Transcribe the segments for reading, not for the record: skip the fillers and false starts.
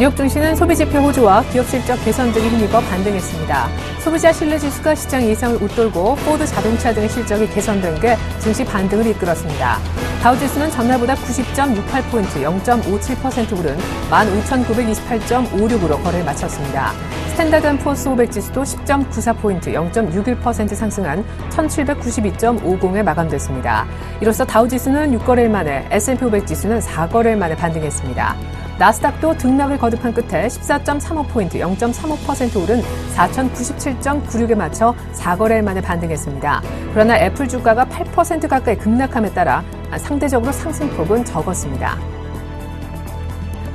뉴욕 증시는 소비지표 호조와 기업 실적 개선 등이 힘입어 반등했습니다. 소비자 신뢰지수가 시장 예상을 웃돌고 포드 자동차 등의 실적이 개선된 게 증시 반등을 이끌었습니다. 다우지수는 전날보다 90.68포인트 0.57% 오른 15,928.56으로 거래를 마쳤습니다. 스탠다드앤푸어스 500지수도 10.94포인트 0.61% 상승한 1,792.50에 마감됐습니다. 이로써 다우지수는 6거래일 만에, S&P 500지수는 4거래일 만에 반등했습니다. 나스닥도 등락을 거듭한 끝에 14.35포인트 0.35% 오른 4,097.96에 맞춰 4거래일 만에 반등했습니다. 그러나 애플 주가가 8% 가까이 급락함에 따라 상대적으로 상승폭은 적었습니다.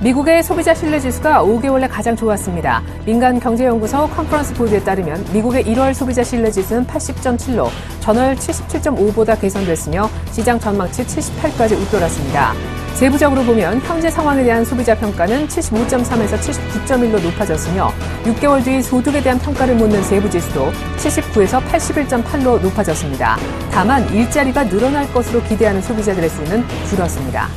미국의 소비자 신뢰지수가 5개월 내 가장 좋았습니다. 민간경제연구소 컨퍼런스 보드에 따르면 미국의 1월 소비자 신뢰지수는 80.7로 전월 77.5보다 개선됐으며 시장 전망치 78까지 웃돌았습니다. 세부적으로 보면 현재 상황에 대한 소비자 평가는 75.3에서 79.1로 높아졌으며 6개월 뒤 소득에 대한 평가를 묻는 세부지수도 79에서 81.8로 높아졌습니다. 다만 일자리가 늘어날 것으로 기대하는 소비자들의 수는 줄었습니다.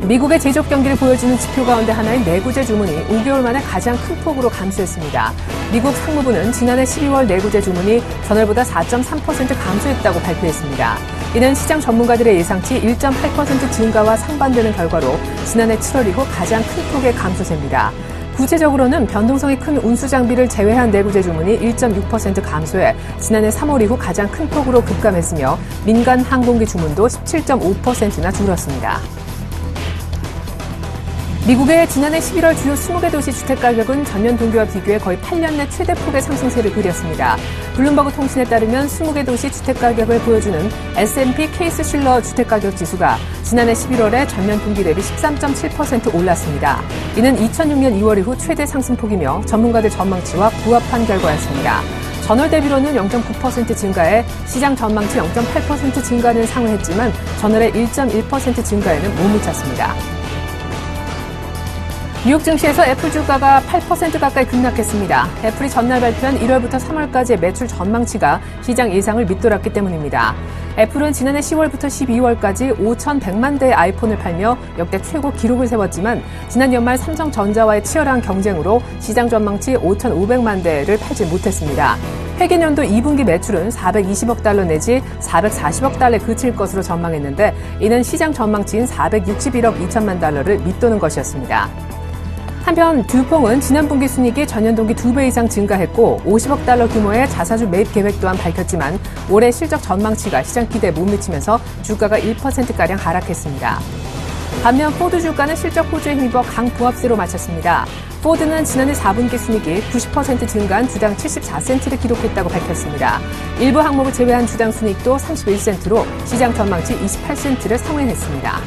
미국의 제조업 경기를 보여주는 지표 가운데 하나인 내구재 주문이 5개월 만에 가장 큰 폭으로 감소했습니다. 미국 상무부는 지난해 12월 내구재 주문이 전월보다 4.3% 감소했다고 발표했습니다. 이는 시장 전문가들의 예상치 1.8% 증가와 상반되는 결과로 지난해 7월 이후 가장 큰 폭의 감소세입니다. 구체적으로는 변동성이 큰 운수 장비를 제외한 내구재 주문이 1.6% 감소해 지난해 3월 이후 가장 큰 폭으로 급감했으며 민간 항공기 주문도 17.5%나 줄었습니다. 미국의 지난해 11월 주요 20개 도시 주택가격은 전년 동기와 비교해 거의 8년 내 최대폭의 상승세를 그렸습니다. 블룸버그 통신에 따르면 20개 도시 주택가격을 보여주는 S&P 케이스 실러 주택가격 지수가 지난해 11월에 전년 동기 대비 13.7% 올랐습니다. 이는 2006년 2월 이후 최대 상승폭이며 전문가들 전망치와 부합한 결과였습니다. 전월 대비로는 0.9% 증가해 시장 전망치 0.8% 증가는 상회했지만 전월의 1.1% 증가에는 못 미쳤습니다. 뉴욕 증시에서 애플 주가가 8% 가까이 급락했습니다. 애플이 전날 발표한 1월부터 3월까지의 매출 전망치가 시장 예상을 밑돌았기 때문입니다. 애플은 지난해 10월부터 12월까지 5,100만 대의 아이폰을 팔며 역대 최고 기록을 세웠지만 지난 연말 삼성전자와의 치열한 경쟁으로 시장 전망치 5,500만 대를 팔지 못했습니다. 회계년도 2분기 매출은 420억 달러 내지 440억 달러에 그칠 것으로 전망했는데 이는 시장 전망치인 461억 2천만 달러를 밑도는 것이었습니다. 한편 듀퐁은 지난 분기 순이익이 전년 동기 2배 이상 증가했고 50억 달러 규모의 자사주 매입 계획 또한 밝혔지만 올해 실적 전망치가 시장 기대에 못 미치면서 주가가 1%가량 하락했습니다. 반면 포드 주가는 실적 호조에 힘입어 강보합세로 마쳤습니다. 포드는 지난해 4분기 순이익이 90% 증가한 주당 74센트를 기록했다고 밝혔습니다. 일부 항목을 제외한 주당 순이익도 31센트로 시장 전망치 28센트를 상회했습니다.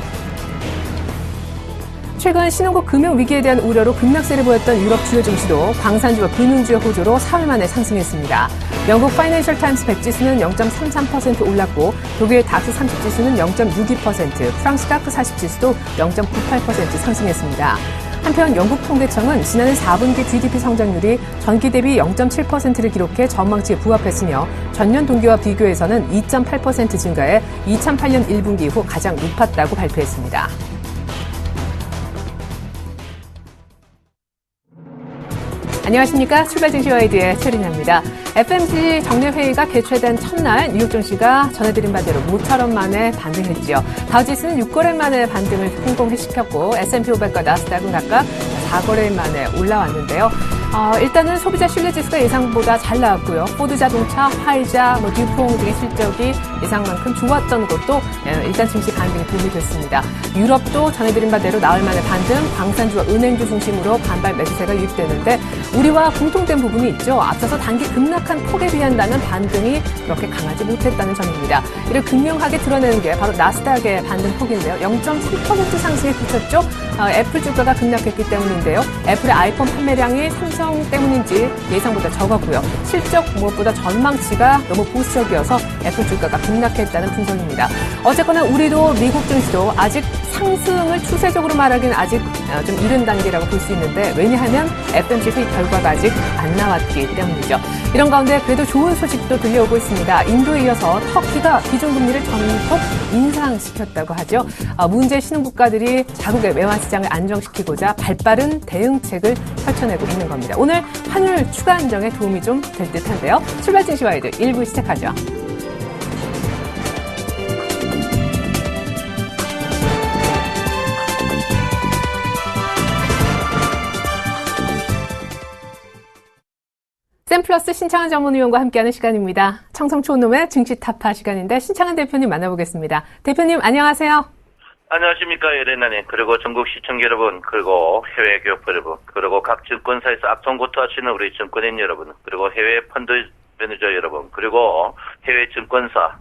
최근 신흥국 금융 위기에 대한 우려로 급락세를 보였던 유럽 주요 증시도 광산주와 금융주의 호조로 사흘 만에 상승했습니다. 영국 파이낸셜 타임스 100지수는 0.33% 올랐고 독일 닥스 30지수는 0.62%, 프랑스 카크 40지수도 0.98% 상승했습니다. 한편 영국 통계청은 지난해 4분기 GDP 성장률이 전기 대비 0.7%를 기록해 전망치에 부합했으며 전년 동기와 비교해서는 2.8% 증가해 2008년 1분기 이후 가장 높았다고 발표했습니다. 안녕하십니까. 출발증시와이드의 최린아입니다. FOMC 정례회의가 개최된 첫날 뉴욕 증시가 전해드린 바대로 모처럼 만에 반등했죠. 다우지수는 6거래일 만에 반등을 성공시켰고 S&P 500과 나스닥은 각각 4거래일 만에 올라왔는데요. 일단은 소비자 신뢰지수가 예상보다 잘 나왔고요. 포드 자동차, 화이자, 듀퐁 등의 실적이 예상만큼 좋았던 것도 일단 증시 반등에 도움이 됐습니다. 유럽도 전해드린 바대로 나흘 만에 반등, 광산주와 은행주 중심으로 반발 매수세가 유입되는데 우리와 공통된 부분이 있죠. 앞서서 단기 급락한 폭에 비한다면 반등이 그렇게 강하지 못했다는 점입니다. 이를 극명하게 드러내는 게 바로 나스닥의 반등 폭인데요. 0.3% 상승에 그쳤죠. 애플 주가가 급락했기 때문인데요. 애플의 아이폰 판매량이 삼성 때문인지 예상보다 적었고요. 실적 무엇보다 전망치가 너무 보수적이어서 애플 주가가 급락했다는 분석입니다. 어쨌거나 우리도 미국 증시도 아직 상승을 추세적으로 말하기는 아직 좀 이른 단계라고 볼 수 있는데 왜냐하면 FOMC 회의 결과가 아직 안 나왔기 때문이죠. 이런 가운데 그래도 좋은 소식도 들려오고 있습니다. 인도에 이어서 터키가 기준금리를 전폭 인상시켰다고 하죠. 문제 신흥국가들이 자국의 외환시장을 안정시키고자 발빠른 대응책을 펼쳐내고 있는 겁니다. 오늘 환율 추가 안정에 도움이 좀 될 듯한데요. 출발 증시 와이드 1부 시작하죠. 샘플러스 신창한 전문위원과 함께하는 시간입니다. 청성초놈의 증시 타파 시간인데 신창한 대표님 만나보겠습니다. 대표님 안녕하세요. 안녕하십니까 예레나님, 그리고 전국 시청자 여러분, 그리고 해외 기업 여러분, 그리고 각 증권사에서 앞선고투하시는 우리 증권인 여러분, 그리고 해외 펀드 매니저 여러분, 그리고 해외 증권사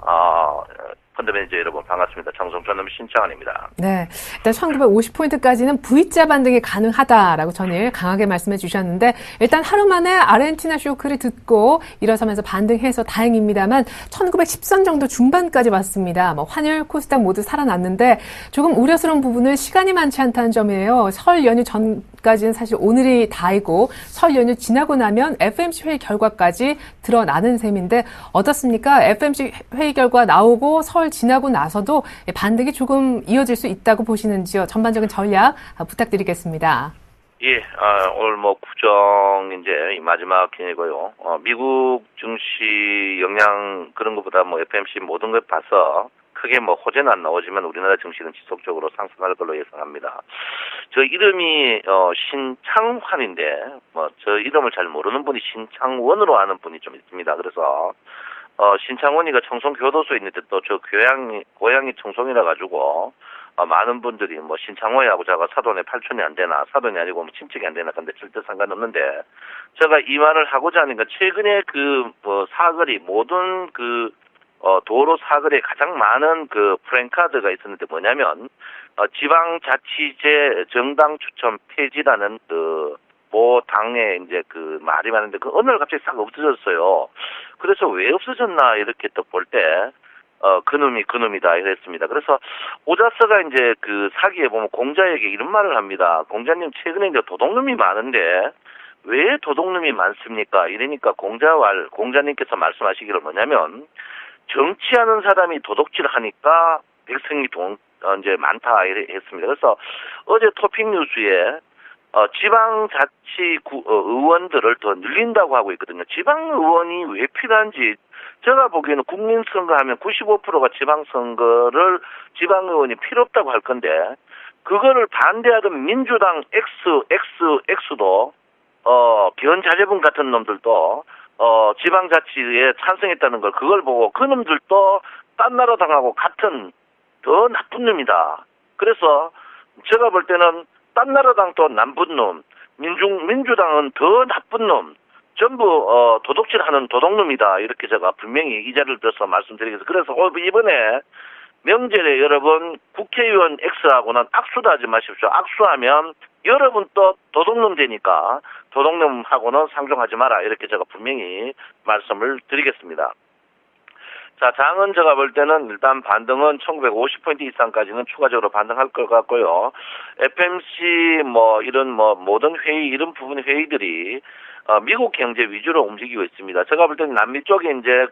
펀드 매니저 여러분 반갑습니다. 청성초놈 신창환입니다. 네, 일단 1950포인트까지는 V자 반등이 가능하다라고 전일 강하게 말씀해 주셨는데 일단 하루 만에 아르헨티나 쇼크를 듣고 일어서면서 반등해서 다행입니다만 1910선 정도 중반까지 왔습니다. 환율, 코스닥 모두 살아났는데 조금 우려스러운 부분은 시간이 많지 않다는 점이에요. 설 연휴 전까지는 사실 오늘이 다이고 설 연휴 지나고 나면 FMC 회의 결과까지 드러나는 셈인데 어떻습니까? FMC 회의 결과 나오고 설 지나고 나서도 반등이 조금 이어질 수 있다고 보시는지요? 전반적인 전략 부탁드리겠습니다. 예, 오늘 구정 이제 마지막 기회고요. 미국 증시 영향 그런 것보다 FMC 모든 걸 봐서 크게 호재는 안 나오지만 우리나라 증시는 지속적으로 상승할 걸로 예상합니다. 저 이름이 신창환인데 저 이름을 잘 모르는 분이 신창원으로 아는 분이 좀 있습니다. 그래서 신창원이가 청송교도소에 있는데 또 저 고향이 청송이라 가지고 많은 분들이 신창호하고 제가 사돈의 팔촌이 안 되나, 사돈이 아니고 친척이 안 되나, 근데 절대 상관없는데 제가 이 말을 하고자 하는 건 최근에 사거리 모든 도로 사거리에 가장 많은 프랜카드가 있었는데 뭐냐면 지방자치제 정당 추천 폐지라는 모 당에 이제 말이 많은데 어느 날 갑자기 싹 없어졌어요. 그래서 왜 없어졌나 이렇게 또 볼 때 그놈이다 이랬습니다. 그래서 오자서가 이제 사기에 보면 공자에게 이런 말을 합니다. 공자님 최근에 이제 도둑놈이 많은데 왜 도둑놈이 많습니까? 이러니까 공자님께서 말씀하시기를 뭐냐면 정치하는 사람이 도둑질 하니까 백성이 이제 많다 했습니다. 그래서 어제 토픽 뉴스에 지방자치 의원들을 더 늘린다고 하고 있거든요. 지방의원이 왜 필요한지 제가 보기에는 국민선거 하면 95%가 지방의원이 필요 없다고 할 건데 그거를 반대하던 민주당 X도 기원자재분 같은 놈들도 지방자치에 찬성했다는 걸 그걸 보고 그 놈들도 딴 나라 당하고 같은 더 나쁜 놈이다. 그래서 제가 볼 때는 딴 나라 당도 나쁜 놈, 민주당은 더 나쁜 놈, 전부 도둑질하는 도둑놈이다. 이렇게 제가 분명히 이 자리를 들어서 말씀드리겠습니다. 그래서 이번에 명절에 여러분 국회의원 X하고는 악수도 하지 마십시오. 악수하면 여러분 또 도둑놈 되니까 도둑놈하고는 상종하지 마라. 이렇게 제가 분명히 말씀을 드리겠습니다. 자, 장은 제가 볼 때는 일단 반등은 1950포인트 이상까지는 추가적으로 반등할 것 같고요. FMC 이런 모든 회의 이런 부분 회의들이 미국 경제 위주로 움직이고 있습니다. 제가 볼 때는 남미 쪽에 이제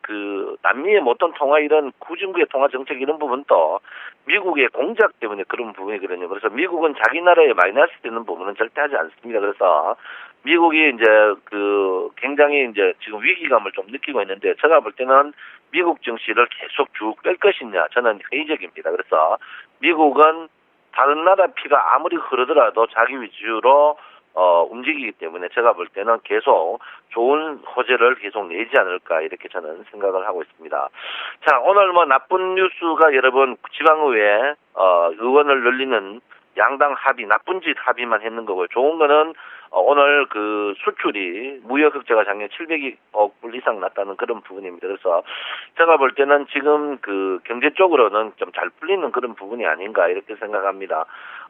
남미의 어떤 통화 이런 구중국의 통화 정책 이런 부분도 미국의 공작 때문에 그런 부분이거든요. 그래서 미국은 자기 나라에 마이너스 되는 부분은 절대 하지 않습니다. 그래서 미국이 이제 굉장히 이제 지금 위기감을 좀 느끼고 있는데 제가 볼 때는 미국 증시를 계속 쭉 뺄 것이냐 저는 회의적입니다. 그래서 미국은 다른 나라 피가 아무리 흐르더라도 자기 위주로 움직이기 때문에 제가 볼 때는 계속 좋은 호재를 계속 내지 않을까 이렇게 저는 생각을 하고 있습니다. 자, 오늘 나쁜 뉴스가 여러분 지방의회 의원을 늘리는 양당 합의, 나쁜 짓 합의만 했는 거고요. 좋은 거는 오늘 수출이 무역 흑자가 작년 700억 불 이상 났다는 그런 부분입니다. 그래서 제가 볼 때는 지금 경제 쪽으로는 좀 잘 풀리는 그런 부분이 아닌가 이렇게 생각합니다.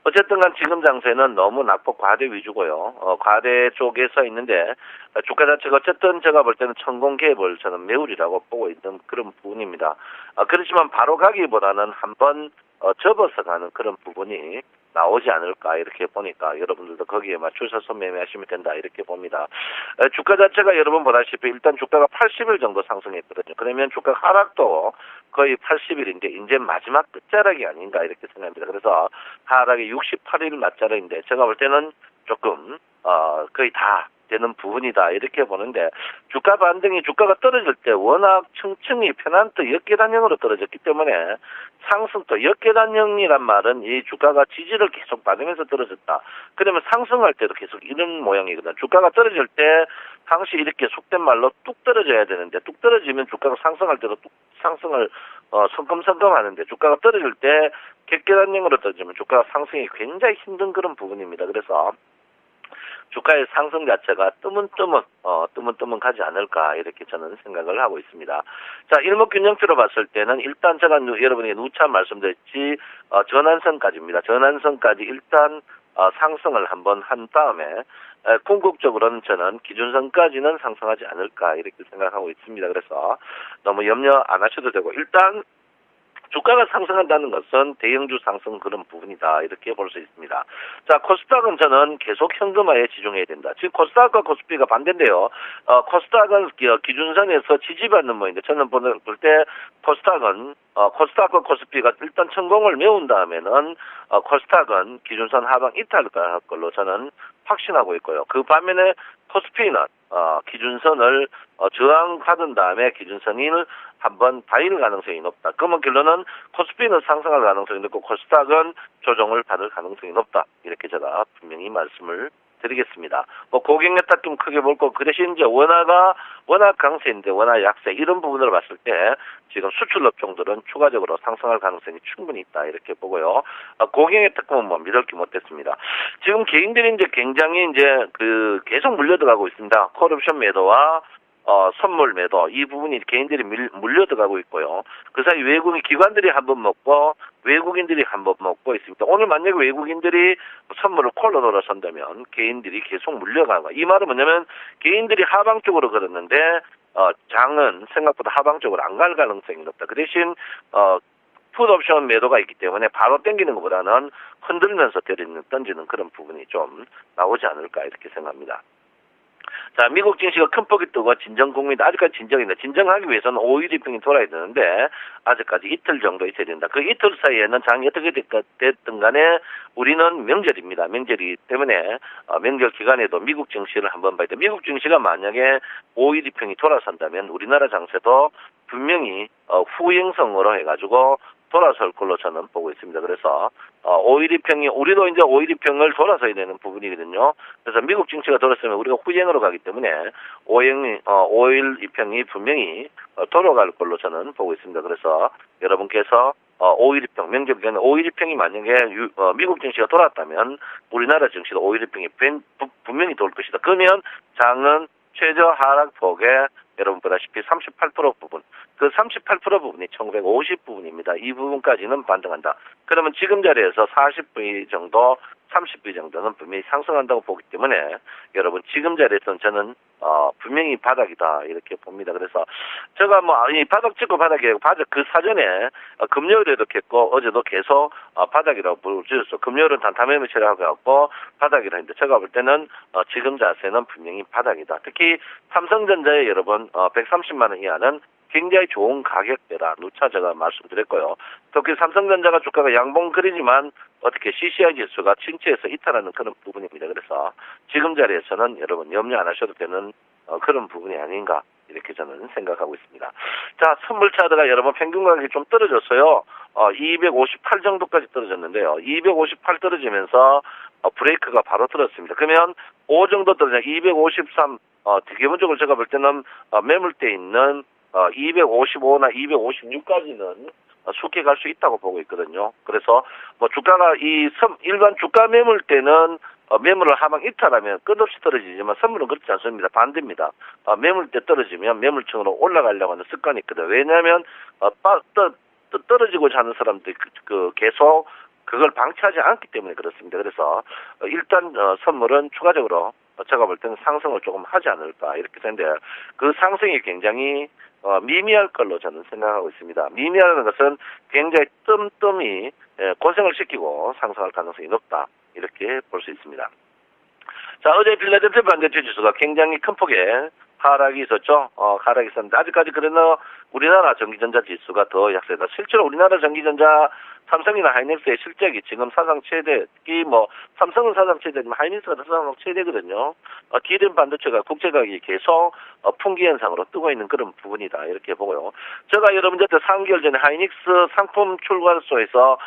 어쨌든 간 지금 장세는 너무 낙폭 과대 위주고요. 과대 쪽에서 있는데 주가 자체가 어쨌든 제가 볼 때는 천공개입을 저는 매울이라고 보고 있는 그런 부분입니다. 그렇지만 바로 가기보다는 한번 접어서 가는 그런 부분이 나오지 않을까 이렇게 보니까 여러분들도 거기에 맞추셔서 매매하시면 된다 이렇게 봅니다. 주가 자체가 여러분 보다시피 일단 주가가 80일 정도 상승했거든요. 그러면 주가 하락도 거의 80일인데 이제 마지막 끝자락이 아닌가 이렇게 생각합니다. 그래서 하락이 68일 맞자락인데 제가 볼 때는 조금 거의 다 되는 부분이다 이렇게 보는데 주가 반등이 주가가 떨어질 때 워낙 층층이 편안도 역계단형으로 떨어졌기 때문에 상승도 역계단형이란 말은 이 주가가 지지를 계속 받으면서 떨어졌다. 그러면 상승할 때도 계속 이런 모양이거든. 주가가 떨어질 때 항시 이렇게 속된 말로 뚝 떨어져야 되는데 뚝 떨어지면 주가가 상승할 때도 뚝 상승을 성큼성큼 하는데 주가가 떨어질 때 객계단형으로 떨어지면 주가가 상승이 굉장히 힘든 그런 부분입니다. 그래서 주가의 상승 자체가 뜨문뜨문 가지 않을까 이렇게 저는 생각을 하고 있습니다. 자, 일목균형표로 봤을 때는 일단 제가 여러분에게 누차 말씀드렸지 전환선까지입니다. 전환선까지 일단 상승을 한번 한 다음에 궁극적으로는 저는 기준선까지는 상승하지 않을까 이렇게 생각하고 있습니다. 그래서 너무 염려 안 하셔도 되고 일단 주가가 상승한다는 것은 대형주 상승 그런 부분이다 이렇게 볼 수 있습니다. 자, 코스닥은 저는 계속 현금화에 집중해야 된다. 지금 코스닥과 코스피가 반대인데요. 코스닥은 기준선에서 지지받는 모양인데 저는 볼 때 코스닥은 코스닥과 코스피가 일단 천공을 메운 다음에는 코스닥은 기준선 하방 이탈할 걸로 저는 확신하고 있고요. 그 반면에 코스피는 기준선을 저항받은 다음에 기준선을 한번 다일 가능성이 높다. 그러면 결론은 코스피는 상승할 가능성이 높고 코스닥은 조정을 받을 가능성이 높다. 이렇게 제가 분명히 말씀을 드리겠습니다. 뭐 고객에 따라 좀 크게 볼 거. 그 대신 이제 워낙 강세인데 워낙 약세 이런 부분으로 봤을 때 지금 수출 업종들은 추가적으로 상승할 가능성이 충분히 있다 이렇게 보고요. 고객에 따라 뭐 믿을게 못했습니다. 지금 개인들이 이제 굉장히 이제 계속 물려들어가고 있습니다. 콜옵션 매도와 선물 매도 이 부분이 개인들이 물려들어가고 있고요. 그 사이 외국인 기관들이 한번 먹고 외국인들이 한번 먹고 있습니다. 오늘 만약에 외국인들이 선물을 콜로 돌아선다면 개인들이 계속 물려가고 이 말은 뭐냐면 개인들이 하방 쪽으로 걸었는데 장은 생각보다 하방 쪽으로 안 갈 가능성이 높다. 그 대신 풋옵션 매도가 있기 때문에 바로 땡기는 것보다는 흔들면서 던지는 그런 부분이 좀 나오지 않을까 이렇게 생각합니다. 자, 미국 증시가 큰 폭이 뜨고 진정 국민 아직까지 진정인데 진정하기 위해서는 5일 이평이 돌아야 되는데 아직까지 이틀 정도 있어야 된다. 그 이틀 사이에는 장이 어떻게 됐든 간에 우리는 명절입니다. 명절이기 때문에 명절 기간에도 미국 증시를 한번 봐야 돼. 미국 증시가 만약에 5일 이평이 돌아선다면 우리나라 장세도 분명히 후행성으로 해가지고 돌아설 걸로 저는 보고 있습니다. 그래서 5일 이평이 우리도 이제 5일 이평을 돌아서야 되는 부분이거든요. 그래서 미국 증시가 돌아서면 우리가 후행으로 가기 때문에 5일 이평이 분명히 돌아갈 걸로 저는 보고 있습니다. 그래서 여러분께서 5일 이평 명절 기간에 5일 이평이 만약에 미국 증시가 돌았다면 우리나라 증시도 5일 이평이 분명히 돌 것이다. 그러면 장은 최저 하락폭에 여러분 보다시피 38% 부분, 그 38% 부분이 1950 부분입니다. 이 부분까지는 반등한다. 그러면 지금 자리에서 40V 정도, 30V 정도는 분명히 상승한다고 보기 때문에 여러분 지금 자리에서는 저는 분명히 바닥이다 이렇게 봅니다. 그래서 제가 이 바닥 찍고 바닥이고 그 사전에 금요일에도 했고 어제도 계속 바닥이라고 불러주셨어. 금요일은 단타매매 처리하고 갖고 바닥이라 했는데 제가 볼 때는 지금 자세는 분명히 바닥이다. 특히 삼성전자에 여러분 130만 원 이하는 굉장히 좋은 가격대다. 누차 제가 말씀드렸고요. 특히 삼성전자가 주가가 양봉그리지만 어떻게 CCI 지수가 침체해서 이탈하는 그런 부분입니다. 그래서 지금 자리에서는 여러분 염려 안 하셔도 되는 그런 부분이 아닌가 이렇게 저는 생각하고 있습니다. 자, 선물 차트가 여러분 평균 가격이 좀 떨어졌어요. 258 정도까지 떨어졌는데요. 258 떨어지면서 브레이크가 바로 들었습니다. 그러면 5 정도 떨어져 253 기본적으로 제가 볼 때는 매물대에 있는 255나 256까지는 쉽게 갈 수 있다고 보고 있거든요. 그래서 주가가 일반 주가 매물 때는 매물을 하방 이탈하면 끝없이 떨어지지만 선물은 그렇지 않습니다. 반대입니다. 매물 때 떨어지면 매물층으로 올라가려고 하는 습관이 있거든요. 왜냐하면 떨어지고자 하는 사람들이 계속 그걸 방치하지 않기 때문에 그렇습니다. 그래서 일단 선물은 추가적으로 제가 볼 때는 상승을 조금 하지 않을까 이렇게 되는데 그 상승이 굉장히 미미할 걸로 저는 생각하고 있습니다. 미미하다는 것은 굉장히 뜸뜸이 고생을 시키고 상승할 가능성이 높다 이렇게 볼 수 있습니다. 자, 어제 필라델피아 반도체 지수가 굉장히 큰 폭의 하락이 있었죠. 하락이 있었는데 아직까지 그러나 우리나라 전기전자 지수가 더 약세다. 실제로 우리나라 전기전자 삼성이나 하이닉스의 실적이 지금 사상 최대, 삼성은 사상 최대지만 하이닉스가 사상 최대거든요. D램 반도체가 국제가격이 계속 풍기 현상으로 뜨고 있는 그런 부분이다. 이렇게 보고요. 제가 여러분들한테 3개월 전에 하이닉스 상품 출고소에서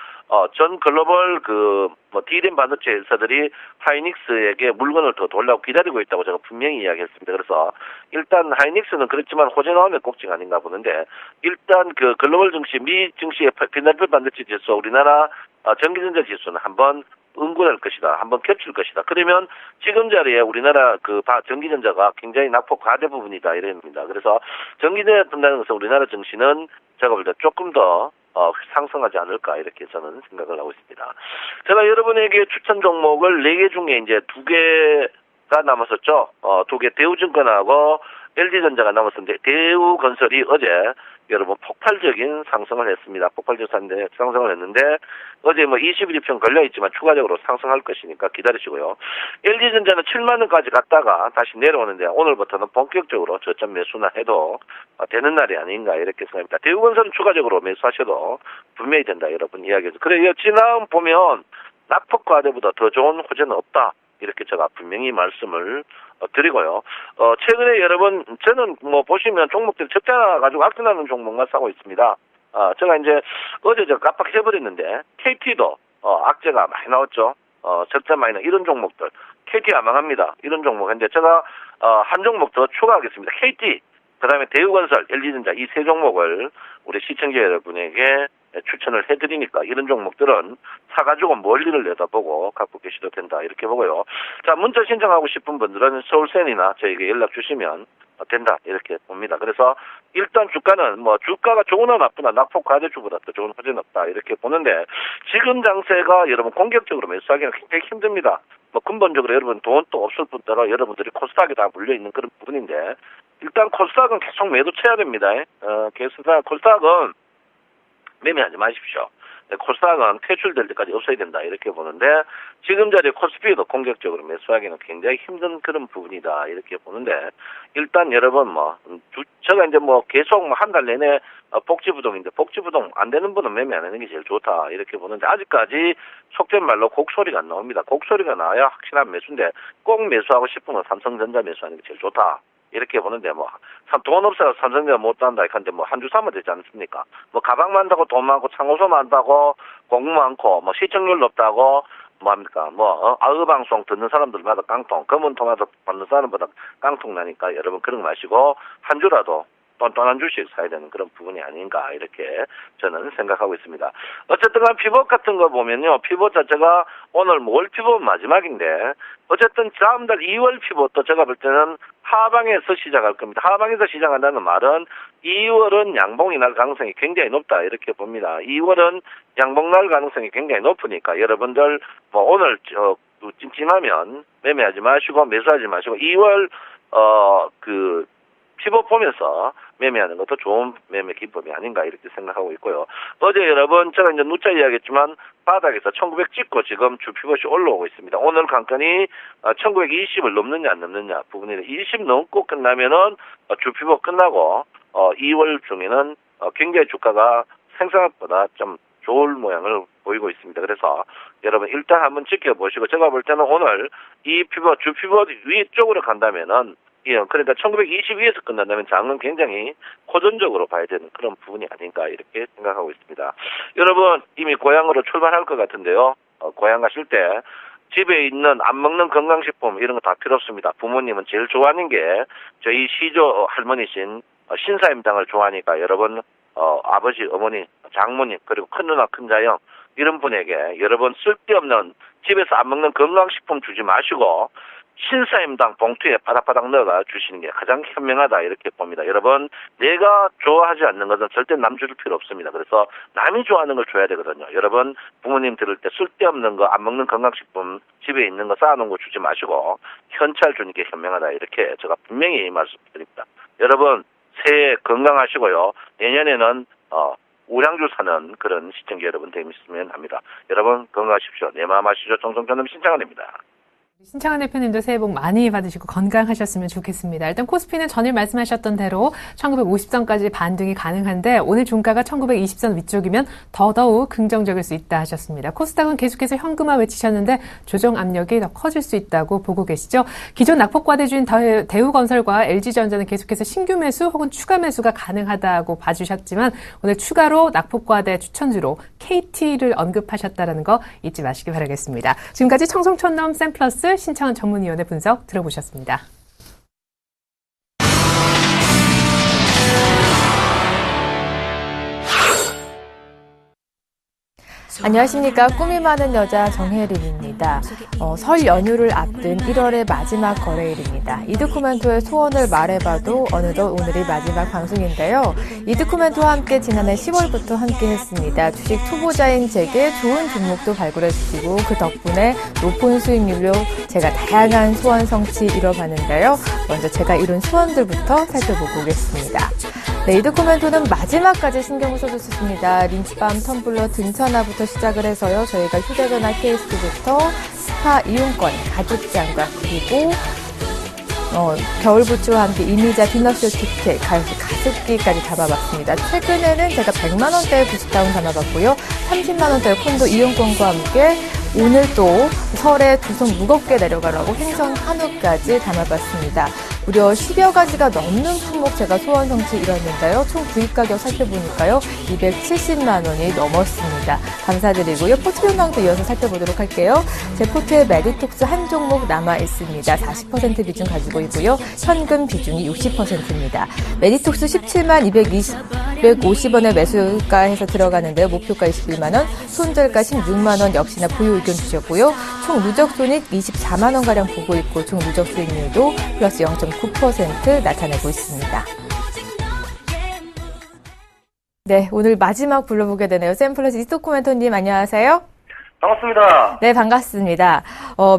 전 글로벌 D램 반도체 회사들이 하이닉스에게 물건을 더 돌라고 기다리고 있다고 제가 분명히 이야기했습니다. 그래서 일단 하이닉스는 그렇지만 호재나움의 꼭지가 아닌가 보는데 일단 그 글로벌 증시, 미 증시의 필라델피아 반도체 지수, 우리나라 전기전자 지수는 한번 응군할 것이다. 한번 겹칠 것이다. 그러면 지금 자리에 우리나라 전기전자가 굉장히 낙폭 과대 부분이다. 이럽니다. 그래서 전기전자 뜬다는 것은 우리나라 증시는 제가 볼 때 조금 더 상승하지 않을까 이렇게 저는 생각을 하고 있습니다. 제가 여러분에게 추천 종목을 4개 중에 이제 2개가 남았었죠. 2개 대우증권하고 LG전자가 남았었는데 대우건설이 어제 여러분 폭발적인 상승을 했습니다. 폭발적인 상승을 했는데 어제 21일평 걸려있지만 추가적으로 상승할 것이니까 기다리시고요. LG전자는 7만 원까지 갔다가 다시 내려오는데 오늘부터는 본격적으로 저점 매수나 해도 되는 날이 아닌가 이렇게 생각합니다. 대우건설은 추가적으로 매수하셔도 분명히 된다 여러분 이야기해서. 그래요. 지난 보면 낙폭 과대보다 더 좋은 호재는 없다. 이렇게 제가 분명히 말씀을 드리고요. 최근에 여러분, 저는 보시면 종목들 적자 가지고 악순하는 종목만 사고 있습니다. 제가 이제 어제 깜빡해버렸는데, KT도, 악재가 많이 나왔죠. 적자 많이 나, 이런 종목들. KT가 망합니다. 이런 종목인데, 제가, 한 종목 더 추가하겠습니다. KT, 그 다음에 대우건설, LG전자 이 세 종목을 우리 시청자 여러분에게 추천을 해드리니까 이런 종목들은 사가지고 멀리를 내다보고 갖고 계셔도 된다 이렇게 보고요. 자, 문자 신청하고 싶은 분들은 서울센이나 저에게 연락 주시면 된다 이렇게 봅니다. 그래서 일단 주가는 주가가 좋으나 나쁘나 낙폭 과대주보다 더 좋은 호재는 없다 이렇게 보는데 지금 장세가 여러분 공격적으로 매수하기는 굉장히 힘듭니다. 근본적으로 여러분 돈 또 없을 뿐더러 여러분들이 코스닥에 다 물려있는 그런 부분인데 일단 코스닥은 계속 매도 쳐야 됩니다. 코스닥은 매매하지 마십시오. 코스닥은 퇴출될 때까지 없어야 된다 이렇게 보는데 지금 자리에 코스피도 공격적으로 매수하기는 굉장히 힘든 그런 부분이다 이렇게 보는데 일단 여러분 제가 이제 계속 한 달 내내 복지부동인데 복지부동 안 되는 분은 매매 안 하는 게 제일 좋다 이렇게 보는데 아직까지 속된 말로 곡소리가 안 나옵니다. 곡소리가 나야 확실한 매수인데 꼭 매수하고 싶으면 삼성전자 매수하는 게 제일 좋다. 이렇게 보는데 돈 없어서 삼성전자 못 단다 이건데 한 주 사면 되지 않습니까? 가방 만다고 돈 많고 창고소 많다고 공무 많고 시청률 높다고 아으방송 듣는 사람들마다 깡통 검은 통화도 받는 사람보다 깡통 나니까 여러분 그런 거 마시고 한 주라도 한 주씩 사야 되는 그런 부분이 아닌가 이렇게 저는 생각하고 있습니다. 어쨌든 피벗 같은 거 보면요. 피벗 자체가 오늘 월 피벗 마지막인데 어쨌든 다음 달 2월 피벗도 제가 볼 때는 하방에서 시작할 겁니다. 하방에서 시작한다는 말은 2월은 양봉이 날 가능성이 굉장히 높다 이렇게 봅니다. 2월은 양봉 날 가능성이 굉장히 높으니까 여러분들 오늘 찜찜하면 매매하지 마시고 매수하지 마시고 2월 피벗 보면서 매매하는 것도 좋은 매매 기법이 아닌가 이렇게 생각하고 있고요. 어제 여러분 제가 이제 누차 이야기했지만 바닥에서 1900 찍고 지금 주 피벗이 올라오고 있습니다. 오늘 관건이 1920을 넘느냐 안 넘느냐 부분이 20 넘고 끝나면은 주 피벗 끝나고 2월 중에는 굉장히 주가가 생각보다 좀 좋을 모양을 보이고 있습니다. 그래서 여러분 일단 한번 지켜보시고 제가 볼 때는 오늘 이 피벗 주 피벗 위쪽으로 간다면은 그러니까 1922에서 끝난다면 장은 굉장히 호전적으로 봐야 되는 그런 부분이 아닌가 이렇게 생각하고 있습니다. 여러분 이미 고향으로 출발할 것 같은데요. 고향 가실 때 집에 있는 안 먹는 건강식품 이런 거 다 필요 없습니다. 부모님은 제일 좋아하는 게 저희 시조 할머니신 신사임당을 좋아하니까 여러분 아버지, 어머니, 장모님 그리고 큰 누나, 큰 자형 이런 분에게 여러분 쓸데없는 집에서 안 먹는 건강식품 주지 마시고 신사임당 봉투에 바닥바닥 넣어가 주시는 게 가장 현명하다 이렇게 봅니다. 여러분, 내가 좋아하지 않는 것은 절대 남 줄 필요 없습니다. 그래서 남이 좋아하는 걸 줘야 되거든요. 여러분, 부모님 들을 때 쓸데없는 거, 안 먹는 건강식품 집에 있는 거 쌓아놓은 거 주지 마시고 현찰 주는 게 현명하다 이렇게 제가 분명히 말씀드립니다. 여러분, 새해 건강하시고요. 내년에는 우량주 사는 그런 시청자 여러분 되셨으면 합니다. 여러분 건강하십시오. 내 마음 아시죠? 정성전남 신창환입니다. 신창환 대표님도 새해 복 많이 받으시고 건강하셨으면 좋겠습니다. 일단 코스피는 전일 말씀하셨던 대로 1950선까지 반등이 가능한데 오늘 종가가 1920선 위쪽이면 더더욱 긍정적일 수 있다 하셨습니다. 코스닥은 계속해서 현금화 외치셨는데 조정 압력이 더 커질 수 있다고 보고 계시죠. 기존 낙폭과대주인 대우건설과 LG전자는 계속해서 신규 매수 혹은 추가 매수가 가능하다고 봐주셨지만 오늘 추가로 낙폭과대 추천주로 KT를 언급하셨다는 거 잊지 마시기 바라겠습니다. 지금까지 청송촌넘 샘플러스 신창환 전문위원의 분석 들어보셨습니다. 안녕하십니까. 꿈이 많은 여자 정혜림입니다. 설 연휴를 앞둔 1월의 마지막 거래일입니다. 이드코멘토의 소원을 말해봐도 어느덧 오늘이 마지막 방송인데요. 이드코멘토와 함께 지난해 10월부터 함께 했습니다. 주식 초보자인 제게 좋은 종목도 발굴해주시고 그 덕분에 높은 수익률로 제가 다양한 소원 성취 이뤄봤는데요. 먼저 제가 이룬 소원들부터 살펴보고 오겠습니다. 네, 이드코멘토는 마지막까지 신경을 써줬습니다. 림밤, 텀블러, 등산화부터 시작을 해서요. 저희가 휴대전화 케이스부터 스파 이용권, 가죽장갑, 그리고 겨울 부츠와 함께 이미자 디너쇼 티켓, 가습기까지 담아봤습니다. 최근에는 제가 100만 원대의 부스다운 담아봤고요. 30만 원대의 콘도 이용권과 함께 오늘 또 설에 두 손 무겁게 내려가라고 행성 한우까지 담아봤습니다. 무려 10여 가지가 넘는 품목 제가 소원 성취 이뤘는데요. 총 구입 가격 살펴보니까요. 270만 원이 넘었습니다. 감사드리고요. 포트folio 강도 이어서 살펴보도록 할게요. 제 포트에 메디톡스 한 종목 남아 있습니다. 40% 비중 가지고 있고요. 현금 비중이 60%입니다. 메디톡스 17만 250원의 매수가에서 들어가는데요. 목표가 21만 원, 손절가 16만 원 역시나 보유 의견 주셨고요. 총 누적 손익 24만 원가량 보고 있고 총 누적 수익률도 플러스 0.9% 나타내고 있습니다. 네, 오늘 마지막 불러보게 되네요. 샘플러스 이스토코멘토님 안녕하세요. 반갑습니다. 네, 반갑습니다.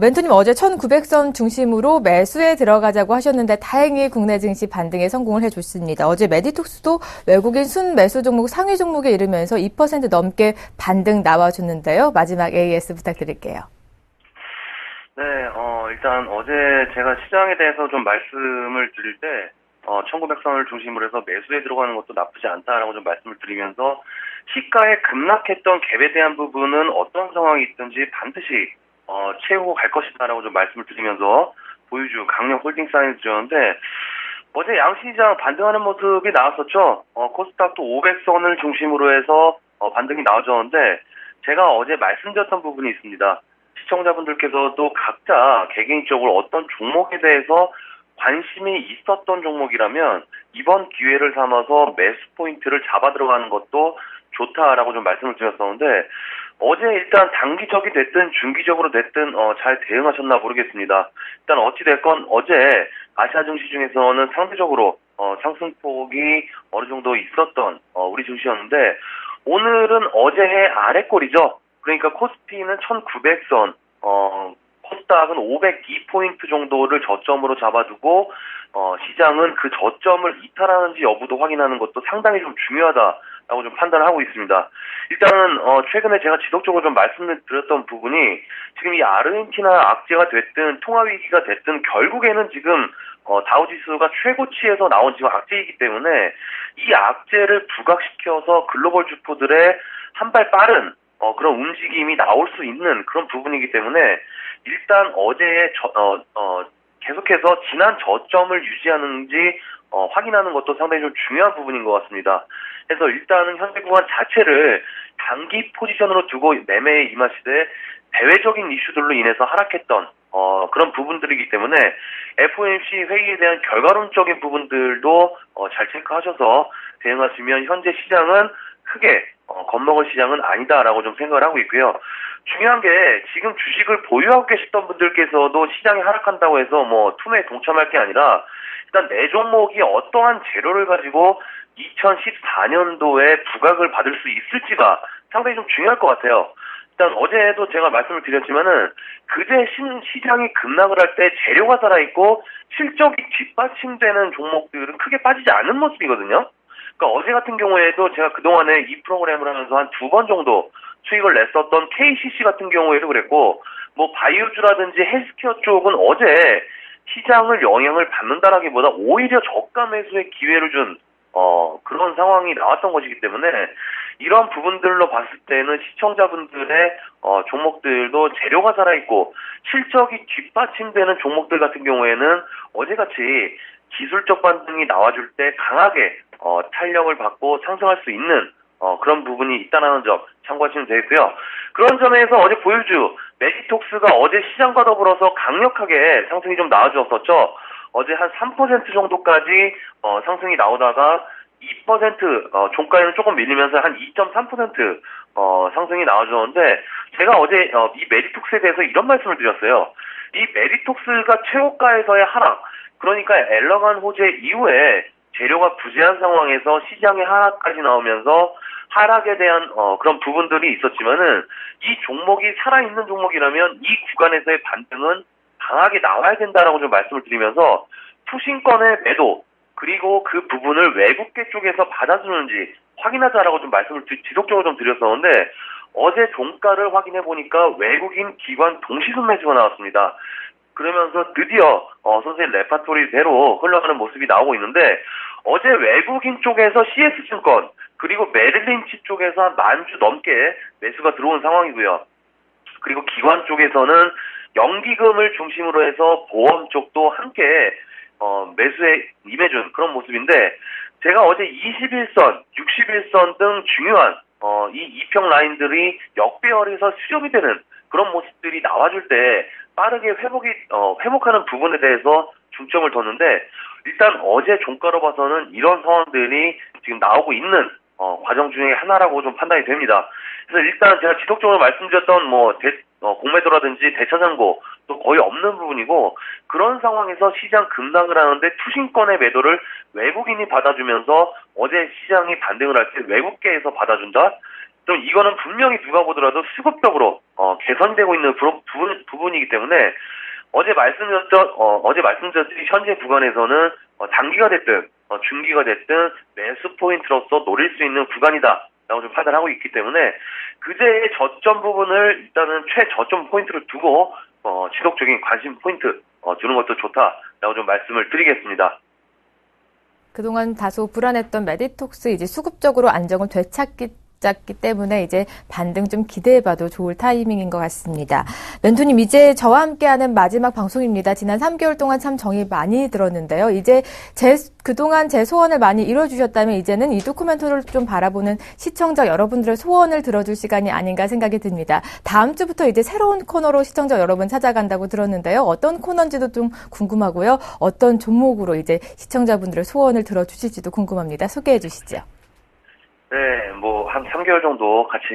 멘토님 어제 1900선 중심으로 매수에 들어가자고 하셨는데 다행히 국내 증시 반등에 성공을 해줬습니다. 어제 메디톡스도 외국인 순매수 종목 상위 종목에 이르면서 2% 넘게 반등 나와줬는데요. 마지막 AS 부탁드릴게요. 네, 일단 어제 제가 시장에 대해서 좀 말씀을 드릴 때 1900선을 중심으로 해서 매수에 들어가는 것도 나쁘지 않다라고 좀 말씀을 드리면서 시가에 급락했던 갭에 대한 부분은 어떤 상황이 있든지 반드시 채우고 갈 것이다라고 좀 말씀을 드리면서 보유주 강력 홀딩 사이즈였는데 어제 양시장 반등하는 모습이 나왔었죠. 코스닥도 500선을 중심으로 해서 반등이 나와줬는데 제가 어제 말씀드렸던 부분이 있습니다. 시청자분들께서도 각자 개개인적으로 어떤 종목에 대해서 관심이 있었던 종목이라면 이번 기회를 삼아서 매수 포인트를 잡아 들어가는 것도 좋다라고 좀 말씀을 드렸었는데 어제 일단 단기적이 됐든 중기적으로 됐든 잘 대응하셨나 모르겠습니다. 일단 어찌됐건 어제 아시아 증시 중에서는 상대적으로 상승폭이 어느 정도 있었던 우리 증시였는데 오늘은 어제의 아래꼴이죠. 그러니까 코스피는 1900선, 코스닥은 502포인트 정도를 저점으로 잡아두고 시장은 그 저점을 이탈하는지 여부도 확인하는 것도 상당히 좀 중요하다라고 좀 판단을 하고 있습니다. 일단은 최근에 제가 지속적으로 좀 말씀을 드렸던 부분이 지금 이 아르헨티나 악재가 됐든 통화위기가 됐든 결국에는 지금 다우지수가 최고치에서 나온 지금 악재이기 때문에 이 악재를 부각시켜서 글로벌 주포들의 한 발 빠른 그런 움직임이 나올 수 있는 그런 부분이기 때문에 일단 어제의 계속해서 지난 저점을 유지하는지 확인하는 것도 상당히 좀 중요한 부분인 것 같습니다. 그래서 일단은 현재 구간 자체를 단기 포지션으로 두고 매매에 임하시되 대외적인 이슈들로 인해서 하락했던 그런 부분들이기 때문에 FOMC 회의에 대한 결과론적인 부분들도 잘 체크하셔서 대응하시면 현재 시장은 크게 겁먹을 시장은 아니다라고 좀 생각을 하고 있고요. 중요한 게 지금 주식을 보유하고 계셨던 분들께서도 시장이 하락한다고 해서 뭐 투매에 동참할 게 아니라 일단 내 종목이 어떠한 재료를 가지고 2014년도에 부각을 받을 수 있을지가 상당히 좀 중요할 것 같아요. 일단 어제도 제가 말씀을 드렸지만은 그제 시장이 급락을 할 때 재료가 살아있고 실적이 뒷받침되는 종목들은 크게 빠지지 않은 모습이거든요. 그러니까 어제 같은 경우에도 제가 그동안에 이 프로그램을 하면서 한 2번 정도 수익을 냈었던 KCC 같은 경우에도 그랬고, 뭐 바이오주라든지 헬스케어 쪽은 어제 시장을 영향을 받는다라기보다 오히려 저가 매수의 기회를 준 그런 상황이 나왔던 것이기 때문에 이런 부분들로 봤을 때는 시청자분들의 종목들도 재료가 살아있고 실적이 뒷받침되는 종목들 같은 경우에는 어제같이 기술적 반등이 나와줄 때 강하게 탄력을 받고 상승할 수 있는 그런 부분이 있다는 점 참고하시면 되겠고요. 그런 점에서 어제 보유주 메디톡스가 어제 시장과 더불어서 강력하게 상승이 좀 나와주었었죠. 어제 한 3% 정도까지 상승이 나오다가 2% 종가에는 조금 밀리면서 한 2.3% 상승이 나와주었는데, 제가 어제 이 메디톡스에 대해서 이런 말씀을 드렸어요. 이 메디톡스가 최고가에서의 하락, 그러니까 엘러간 호재 이후에 재료가 부재한 상황에서 시장의 하락까지 나오면서 하락에 대한 그런 부분들이 있었지만은 이 종목이 살아있는 종목이라면 이 구간에서의 반등은 강하게 나와야 된다라고 좀 말씀을 드리면서 투신권의 매도, 그리고 그 부분을 외국계 쪽에서 받아주는지 확인하자라고 좀 말씀을 지속적으로 좀 드렸었는데, 어제 종가를 확인해 보니까 외국인 기관 동시순 매수가 나왔습니다. 그러면서 드디어 선생님 레파토리대로 흘러가는 모습이 나오고 있는데, 어제 외국인 쪽에서 CS증권 그리고 메릴린치 쪽에서 한 10,000주 넘게 매수가 들어온 상황이고요. 그리고 기관 쪽에서는 연기금을 중심으로 해서 보험 쪽도 함께 매수에 임해준 그런 모습인데, 제가 어제 21선, 61선 등 중요한 이 이평 라인들이 역배열에서 수렴이 되는 그런 모습들이 나와줄 때 빠르게 회복하는 부분에 대해서 중점을 뒀는데, 일단 어제 종가로 봐서는 이런 상황들이 지금 나오고 있는 과정 중에 하나라고 좀 판단이 됩니다. 그래서 일단 제가 지속적으로 말씀드렸던 공매도라든지 대차장고 또 거의 없는 부분이고, 그런 상황에서 시장 급락을 하는데 투신권의 매도를 외국인이 받아주면서 어제 시장이 반등을 할 때 외국계에서 받아준다? 좀 이거는 분명히 누가 보더라도 수급적으로 개선되고 있는 부분이기 때문에 어제 말씀드렸듯이 현재 구간에서는 단기가 됐든 중기가 됐든 매수 포인트로서 노릴 수 있는 구간이다 라고 좀 판단하고 있기 때문에 그제의 저점 부분을 일단은 최저점 포인트를 두고 지속적인 관심 포인트 두는 것도 좋다라고 좀 말씀을 드리겠습니다. 그동안 다소 불안했던 메디톡스 이제 수급적으로 안정을 되찾기 때문에 이제 반등 좀 기대해봐도 좋을 타이밍인 것 같습니다. 멘토님, 이제 저와 함께하는 마지막 방송입니다. 지난 3개월 동안 참 정이 많이 들었는데요. 이제 그동안 제 소원을 많이 이뤄주셨다면 이제는 이 다큐멘터리를 좀 바라보는 시청자 여러분들의 소원을 들어줄 시간이 아닌가 생각이 듭니다. 다음 주부터 이제 새로운 코너로 시청자 여러분 찾아간다고 들었는데요. 어떤 코너인지도 좀 궁금하고요. 어떤 종목으로 이제 시청자분들의 소원을 들어주실지도 궁금합니다. 소개해 주시죠. 네, 한 3개월 정도 같이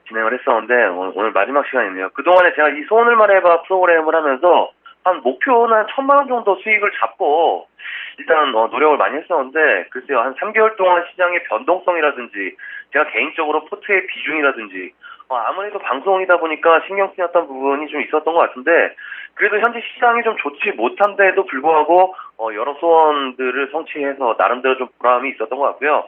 진행을 했었는데 오늘 마지막 시간이네요. 그동안에 제가 이 소원을 말해봐 프로그램을 하면서 한 목표는 한 1,000만 원 정도 수익을 잡고 일단 노력을 많이 했었는데, 글쎄요, 한 3개월 동안 시장의 변동성이라든지 제가 개인적으로 포트의 비중이라든지 아무래도 방송이다 보니까 신경 쓰였던 부분이 좀 있었던 것 같은데, 그래도 현재 시장이 좀 좋지 못한데도 불구하고 여러 소원들을 성취해서 나름대로 좀 보람이 있었던 것 같고요.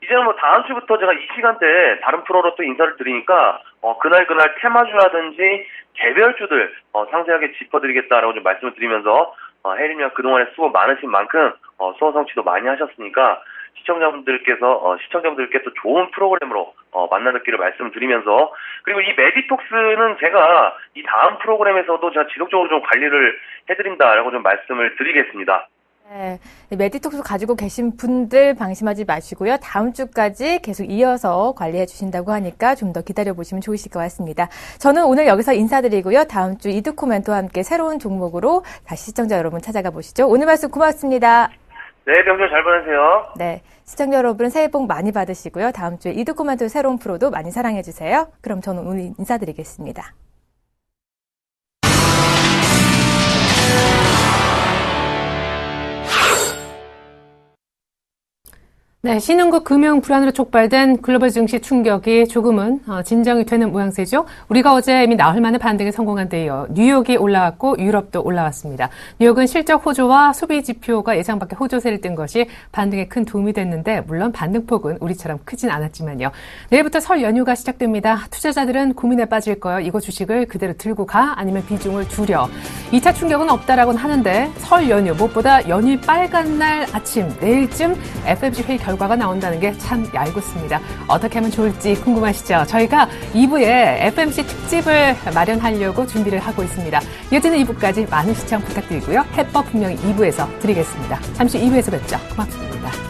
이제는 다음 주부터 제가 이 시간대에 다른 프로로 또 인사를 드리니까 그날 테마주라든지 개별주들 상세하게 짚어드리겠다라고 좀 말씀을 드리면서 혜림이가 그동안에 수고 많으신 만큼 소원 성취도 많이 하셨으니까 시청자분들께 또 좋은 프로그램으로 만나뵙기를 말씀드리면서, 그리고 이 메디톡스는 제가 이 다음 프로그램에서도 제가 지속적으로 좀 관리를 해드린다라고 좀 말씀을 드리겠습니다. 네, 메디톡스 가지고 계신 분들 방심하지 마시고요. 다음 주까지 계속 이어서 관리해 주신다고 하니까 좀 더 기다려보시면 좋으실 것 같습니다. 저는 오늘 여기서 인사드리고요. 다음 주 이두코멘토와 함께 새로운 종목으로 다시 시청자 여러분 찾아가 보시죠. 오늘 말씀 고맙습니다. 네, 명절 잘 보내세요. 네, 시청자 여러분 새해 복 많이 받으시고요. 다음 주에 이두코만토의 새로운 프로도 많이 사랑해주세요. 그럼 저는 오늘 인사드리겠습니다. 네, 신흥국 금융 불안으로 촉발된 글로벌 증시 충격이 조금은 진정이 되는 모양새죠. 우리가 어제 이미 나흘 만에 반등에 성공한 데 이어 뉴욕이 올라왔고 유럽도 올라왔습니다. 뉴욕은 실적 호조와 소비 지표가 예상 밖의 호조세를 뗀 것이 반등에 큰 도움이 됐는데 물론 반등폭은 우리처럼 크진 않았지만요. 내일부터 설 연휴가 시작됩니다. 투자자들은 고민에 빠질까요? 이거 주식을 그대로 들고 가? 아니면 비중을 줄여? 2차 충격은 없다라고는 하는데 설 연휴 무엇보다 연휴 빨간 날 아침 내일쯤 FMC 회의 결과가 나온다는 게 참 얄궂습니다. 어떻게 하면 좋을지 궁금하시죠? 저희가 2부에 FMC 특집을 마련하려고 준비를 하고 있습니다. 이어지는 2부까지 많은 시청 부탁드리고요. 해법 분명히 2부에서 드리겠습니다. 잠시 2부에서 뵙죠. 고맙습니다.